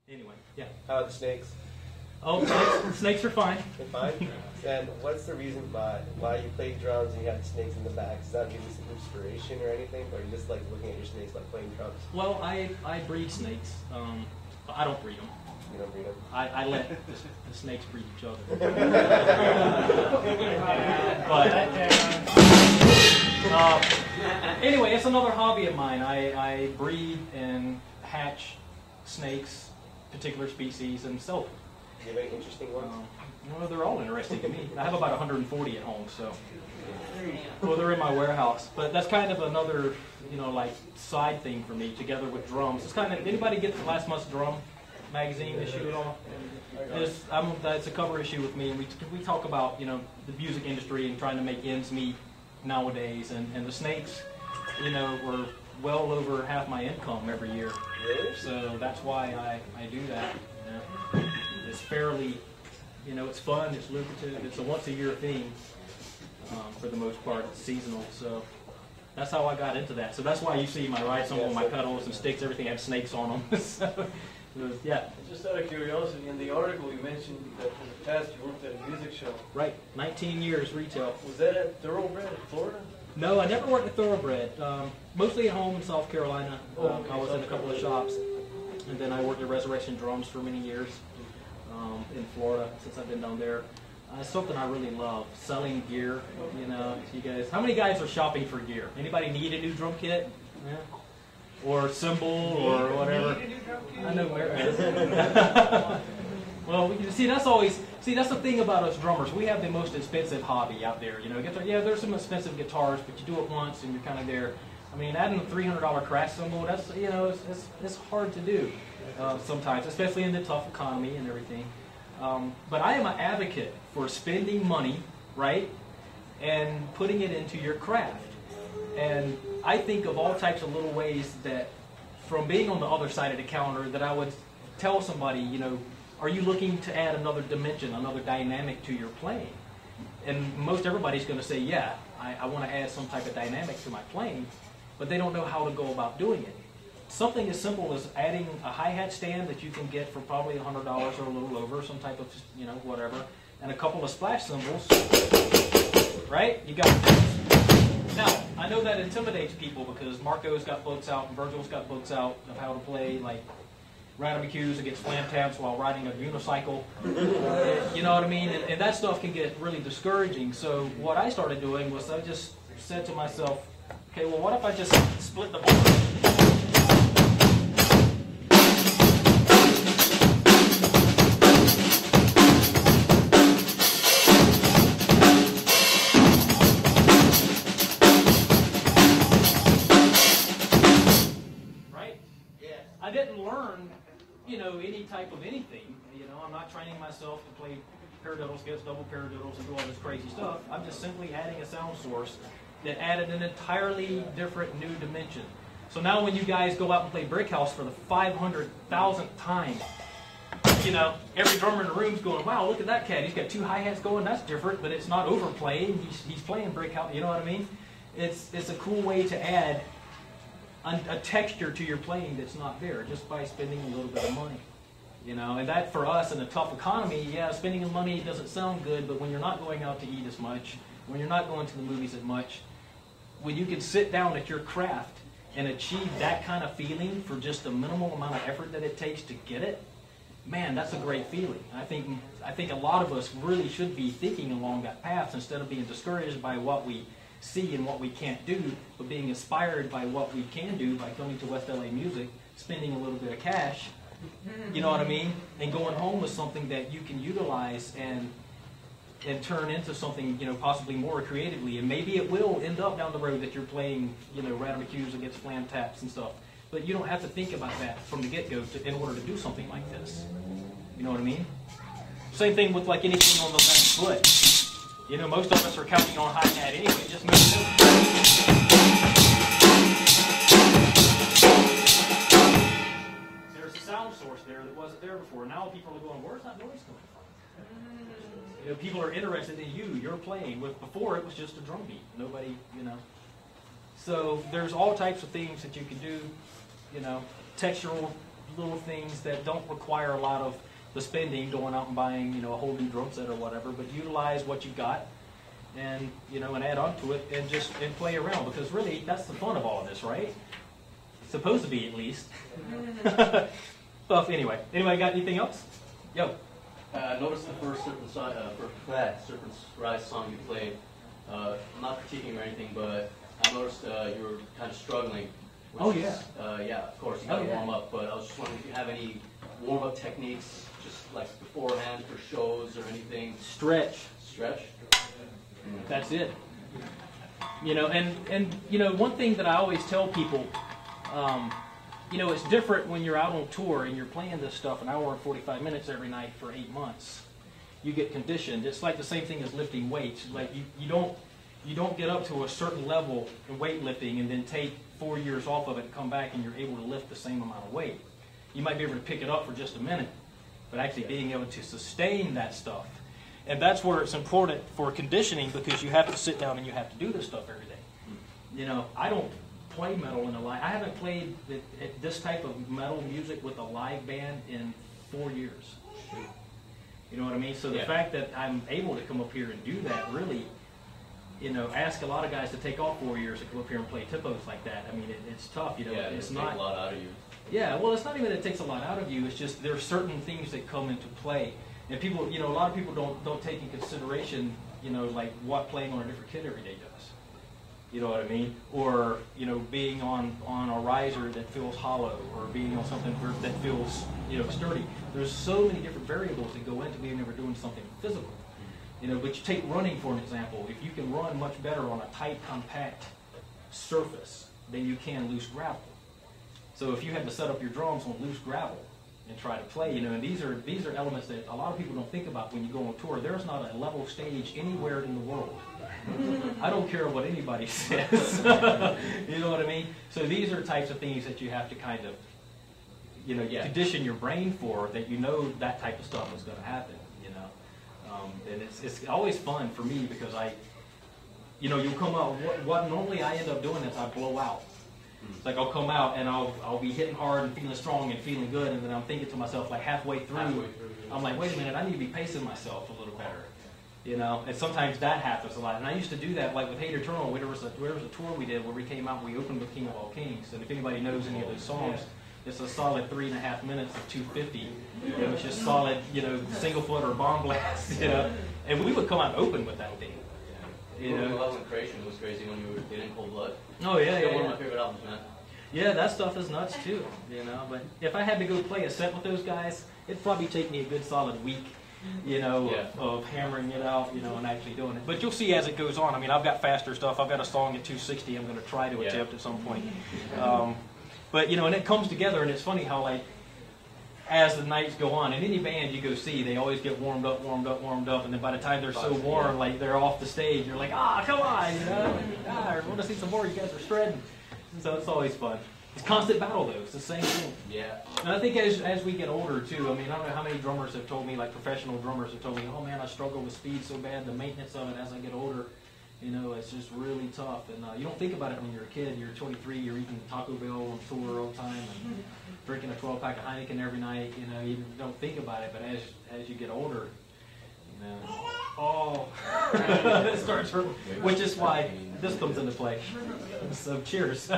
Anyway, yeah. How are the snakes? Oh, snakes are fine. They're fine? And what's the reason why you play drums and you have snakes in the back? Does that give you some inspiration or anything? Or you just like looking at your snakes like playing drums? Well, I breed snakes. I don't breed them. You don't breed them? I let the snakes breed each other. Anyway, it's another hobby of mine. I breed and hatch snakes, particular species, and sell them. Do you have any interesting ones? Well, they're all interesting to me. I have about 140 at home, so. Well, they're in my warehouse. But that's kind of another, like side thing for me, together with drums. It's kind of, anybody get the last month's drum magazine issue at all? It's a cover issue with me, and we talk about, the music industry and trying to make ends meet nowadays, and the snakes, were well over half my income every year. Really? So that's why I do that. It's fairly, it's fun, it's lucrative, it's a once-a-year thing for the most part. It's seasonal, so that's how I got into that. So that's why you see my rides, some of my pedals and sticks, everything had snakes on them. So, yeah. Just out of curiosity, in the article you mentioned that in the past you worked at a music show. Right, 19 years retail. Was that at Thoroughbred in Florida? No, I never worked at Thoroughbred. Mostly at home in South Carolina. I was in a couple of shops. And then I worked at Resurrection Drums for many years in Florida since I've been down there. It's something I really love, selling gear. You guys, how many guys are shopping for gear? Anybody need a new drum kit? Yeah. Or cymbal or whatever? I know where. Well, that's the thing about us drummers. We have the most expensive hobby out there. Guitar, yeah, there's some expensive guitars, but you do it once and you're kind of there. I mean, adding a $300 crash cymbal, that's, it's hard to do sometimes, especially in the tough economy and everything. But I am an advocate for spending money, right, and putting it into your craft. And I think of all types of little ways that, from being on the other side of the counter, that I would tell somebody, are you looking to add another dimension, another dynamic to your playing? And most everybody's going to say, yeah, I want to add some type of dynamic to my playing, but they don't know how to go about doing it. Something as simple as adding a hi-hat stand that you can get for probably $100 or a little over, some type of, whatever, and a couple of splash cymbals, right? You got this. Now, I know that intimidates people because Marco's got books out and Virgil's got books out of how to play, like, random cues against slam taps while riding a unicycle. You know what I mean? And that stuff can get really discouraging. So what I started doing was I just said to myself, okay, well, what if I just split the board? I didn't learn, any type of anything. I'm not training myself to play paradiddles, gets double paradiddles, and do all this crazy stuff. I'm just simply adding a sound source that added an entirely different new dimension. So now when you guys go out and play Brick House for the 500,000th time, every drummer in the room's going, wow, look at that cat. He's got two hi-hats going. That's different, but it's not overplaying. He's playing Brick House. You know what I mean? It's a cool way to add a texture to your playing that's not there, just by spending a little bit of money. And that for us in a tough economy, yeah, spending the money doesn't sound good, but when you're not going out to eat as much, when you're not going to the movies as much, when you can sit down at your craft and achieve that kind of feeling for just the minimal amount of effort that it takes to get it, man, that's a great feeling. I think a lot of us really should be thinking along that path instead of being discouraged by what we see and what we can't do, but being inspired by what we can do by coming to West LA Music, spending a little bit of cash, you know what I mean, and going home with something that you can utilize and turn into something, possibly more creatively. And maybe it will end up down the road that you're playing, random cues against flam taps and stuff. But you don't have to think about that from the get-go in order to do something like this. You know what I mean? Same thing with like anything on the left foot. Most of us are counting on hi-hat anyway. Just move it. There's a sound source there that wasn't there before. Now people are going, where's that noise coming from? People are interested in you. You're playing. Before it was just a drum beat. Nobody, So there's all types of things that you can do. Textural little things that don't require a lot of the spending, going out and buying, you know, a whole new drum set or whatever, but utilize what you got and, you know, and add on to it and just play around, because really that's the fun of all of this, right? Supposed to be, at least. Well, anyway, anybody got anything else? Yo. I noticed the first Rise song you played. I'm not critiquing or anything, but I noticed you were kind of struggling. Oh, yeah. Yeah, of course, you got to warm up, but I was just wondering if you have any warm-up techniques, just like beforehand for shows or anything. Stretch. Stretch? That's it. You know, and you know, one thing that I always tell people, you know, it's different when you're out on tour and you're playing this stuff an hour and 45 minutes every night for 8 months. You get conditioned. It's like the same thing as lifting weights. Like you don't get up to a certain level in weightlifting and then take 4 years off of it and come back and you're able to lift the same amount of weight. You might be able to pick it up for just a minute, but actually being able to sustain that stuff. And that's where it's important for conditioning, because you have to sit down and you have to do this stuff every day. You know, I don't play metal in a live. I haven't played this type of metal music with a live band in 4 years. You know what I mean? So the fact that I'm able to come up here and do that, really, you know, ask a lot of guys to take off 4 years to come up here and play tempos like that. I mean, it's tough. You know, it's not a lot out of you. Yeah, well, it's not even that it takes a lot out of you. It's just there are certain things that come into play, and people, you know, a lot of people don't take in consideration, you know, like what playing on a different kit every day does. You know what I mean? Or, you know, being on a riser that feels hollow, or being on something that feels, you know, sturdy. There's so many different variables that go into being able to doing something physical. You know, but you take running for an example. If you can run much better on a tight, compact surface than you can loose gravel. So if you had to set up your drums on loose gravel and try to play, you know, and these are elements that a lot of people don't think about when you go on tour. There's not a level stage anywhere in the world. I don't care what anybody says. You know what I mean? So these are types of things that you have to kind of, you know, condition your brain for, that you know that type of stuff is going to happen, you know. And it's always fun for me, because you know, you'll come out, what normally I end up doing is I blow out. It's like I'll come out and I'll be hitting hard and feeling strong and feeling good, and then I'm thinking to myself, like halfway through, I'm like, wait a minute, I need to be pacing myself a little better. You know, and sometimes that happens a lot. And I used to do that, like with Hate Eternal. There was a tour we did where we came out and we opened with King of All Kings. And if anybody knows any of those songs, it's a solid 3.5 minutes of 250. You know, it's just solid, you know, single foot or bomb blast. You know, and we would come out and open with that thing. You know, Love and Creation was crazy when you were getting Cold Blood. Oh yeah, Still one of my favorite albums, man. Yeah, that stuff is nuts too. You know, but if I had to go play a set with those guys, it'd probably take me a good solid week. You know, of hammering it out, you know, and actually doing it. But you'll see as it goes on. I mean, I've got faster stuff. I've got a song at 260 I'm going to try to attempt at some point. But, you know, and it comes together, and it's funny how, like, as the nights go on, in any band you go see, they always get warmed up, and then by the time they're so warm, like, they're off the stage, you're like, come on, you know, I want to see some more. You guys are shredding. So it's always fun. It's constant battle, though. It's the same thing. Yeah. And I think as we get older, too, I mean, I don't know how many drummers have told me, like professional drummers have told me, oh, man, I struggle with speed so bad, the maintenance of it as I get older, you know, it's just really tough. And you don't think about it when you're a kid. You're 23, you're eating Taco Bell on tour all the time and drinking a 12-pack of Heineken every night. You know, you don't think about it. But as you get older, you know, it starts hurting, which is why this comes into play. So cheers.